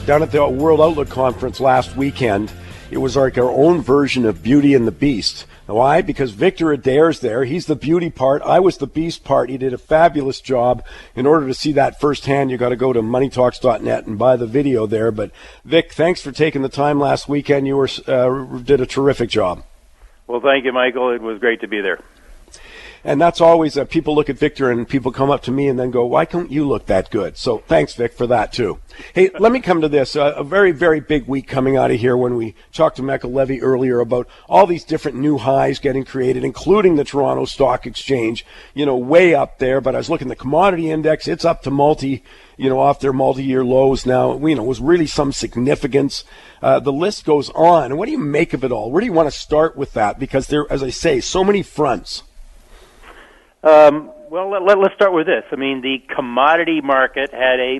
down at the World Outlook Conference last weekend. It was like our own version of Beauty and the Beast. Why? Because Victor Adair's there. He's the beauty part. I was the beast part. He did a fabulous job. In order to see that firsthand, you got to go to moneytalks.net and buy the video there. But Vic, thanks for taking the time last weekend. You did a terrific job. Well, thank you, Michael. It was great to be there. And that's always, people look at Victor and people come up to me and then go, why don't you look that good? So thanks, Vic, for that too. Hey, let me come to this. A very, very big week coming out of here when we talked to Michael Levy earlier about all these different new highs getting created, including the Toronto Stock Exchange, way up there. But I was looking at the commodity index. It's up to off their multi-year lows now. It was really some significance. The list goes on. What do you make of it all? Where do you want to start with that? Because there, as I say, so many fronts. Well, let's start with this. I mean, the commodity market had a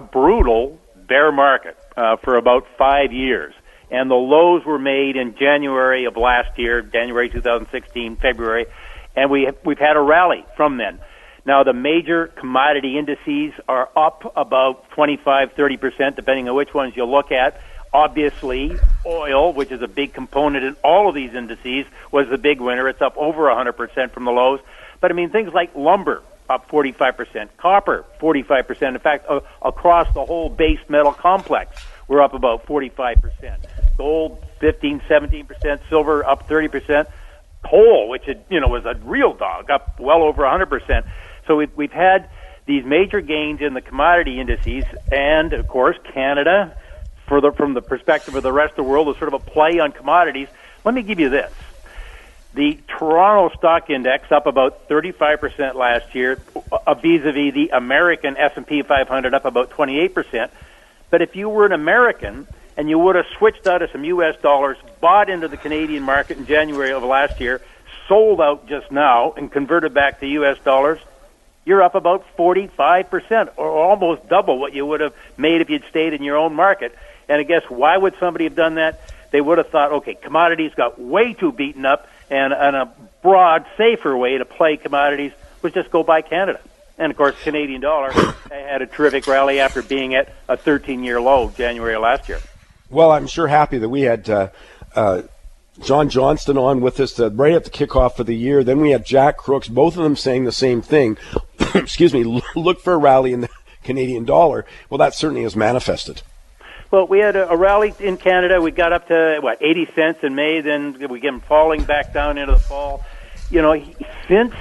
brutal bear market for about 5 years. And the lows were made in January of last year, January 2016, February, and we've had a rally from then. Now, the major commodity indices are up about 25-30%, depending on which ones you look at. Obviously, oil, which is a big component in all of these indices, was the big winner. It's up over 100% from the lows. But, I mean, things like lumber, up 45%, copper, 45%. In fact, across the whole base metal complex, we're up about 45%. Gold, 15-17%, silver, up 30%. Coal, which was a real dog, up well over 100%. So we've had these major gains in the commodity indices, and, of course, Canada, from the perspective of the rest of the world, is sort of a play on commodities. Let me give you this. The Toronto Stock Index up about 35% last year, vis-a-vis the American S&P 500 up about 28%. But if you were an American and you would have switched out of some U.S. dollars, bought into the Canadian market in January of last year, sold out just now, and converted back to U.S. dollars, you're up about 45%, or almost double what you would have made if you'd stayed in your own market. And I guess why would somebody have done that? They would have thought, okay, commodities got way too beaten up, and a broad, safer way to play commodities was just go buy Canada. And, of course, Canadian dollar had a terrific rally after being at a 13-year low January of last year. Well, I'm sure happy that we had John Johnston on with us right at the kickoff of the year. Then we had Jack Crooks, both of them saying the same thing. Excuse me, look for a rally in the Canadian dollar. Well, that certainly has manifested. Well, we had a rally in Canada. We got up to, 80 cents in May, then we get them falling back down into the fall. Since,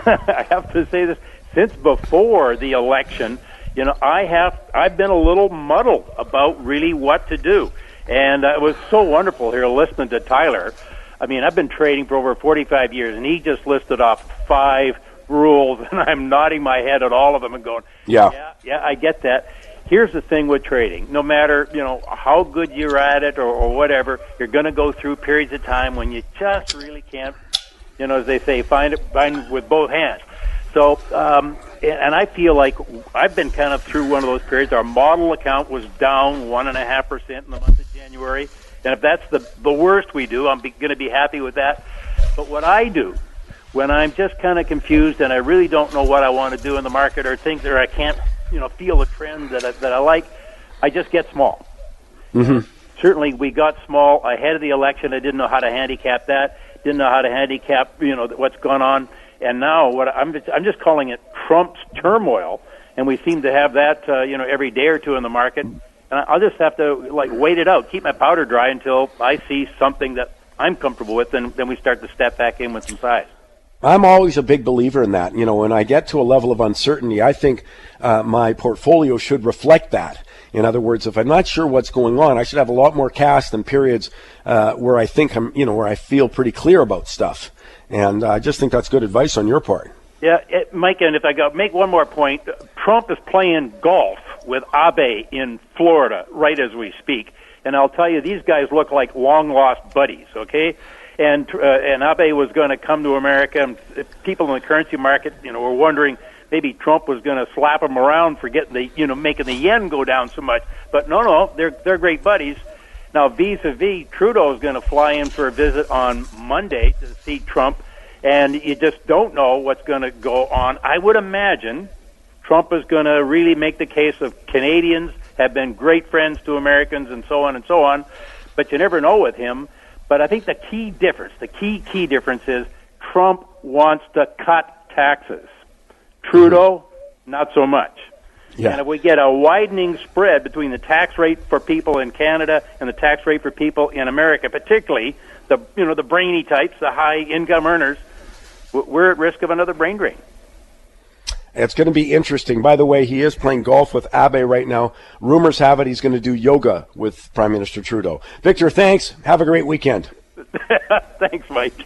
I have to say this, since before the election, I've been a little muddled about really what to do. And it was so wonderful here listening to Tyler. I mean, I've been trading for over 45 years, and he just listed off 5 rules, and I'm nodding my head at all of them and going, yeah, I get that. Here's the thing with trading. No matter, how good you're at it or whatever, you're going to go through periods of time when you just really can't, as they say, find with both hands. So, and I feel like I've been kind of through one of those periods. Our model account was down 1.5% in the month of January. And if that's the worst we do, I'm going to be happy with that. But what I do when I'm just kind of confused and I really don't know what I want to do in the market or things that I can't, feel a trend that I like, I just get small. Mm-hmm. Certainly, we got small ahead of the election. I didn't know how to handicap that. Didn't know how to handicap, what's gone on. And now, I'm just calling it Trump's turmoil, and we seem to have that, every day or two in the market. And I'll just have to wait it out, keep my powder dry until I see something that I'm comfortable with, and then we start to step back in with some size. I'm always a big believer in that. When I get to a level of uncertainty, I think my portfolio should reflect that. In other words, if I'm not sure what's going on, I should have a lot more cash than periods where I think where I feel pretty clear about stuff. And I just think that's good advice on your part. Yeah, Mike, and if I make one more point, Trump is playing golf with Abe in Florida right as we speak. And I'll tell you, these guys look like long-lost buddies, okay? And Abe was going to come to America, and people in the currency market, were wondering maybe Trump was going to slap him around for getting making the yen go down so much. But no, they're great buddies. Now, vis-a-vis, Trudeau is going to fly in for a visit on Monday to see Trump, and you just don't know what's going to go on. I would imagine Trump is going to really make the case of Canadians have been great friends to Americans and so on and so on, but you never know with him. But I think the key difference is Trump wants to cut taxes. Trudeau, not so much. Yeah. And if we get a widening spread between the tax rate for people in Canada and the tax rate for people in America, particularly the brainy types, the high income earners, we're at risk of another brain drain. It's going to be interesting. By the way, he is playing golf with Abe right now. Rumors have it he's going to do yoga with Prime Minister Trudeau. Victor, thanks. Have a great weekend. Thanks, Mike.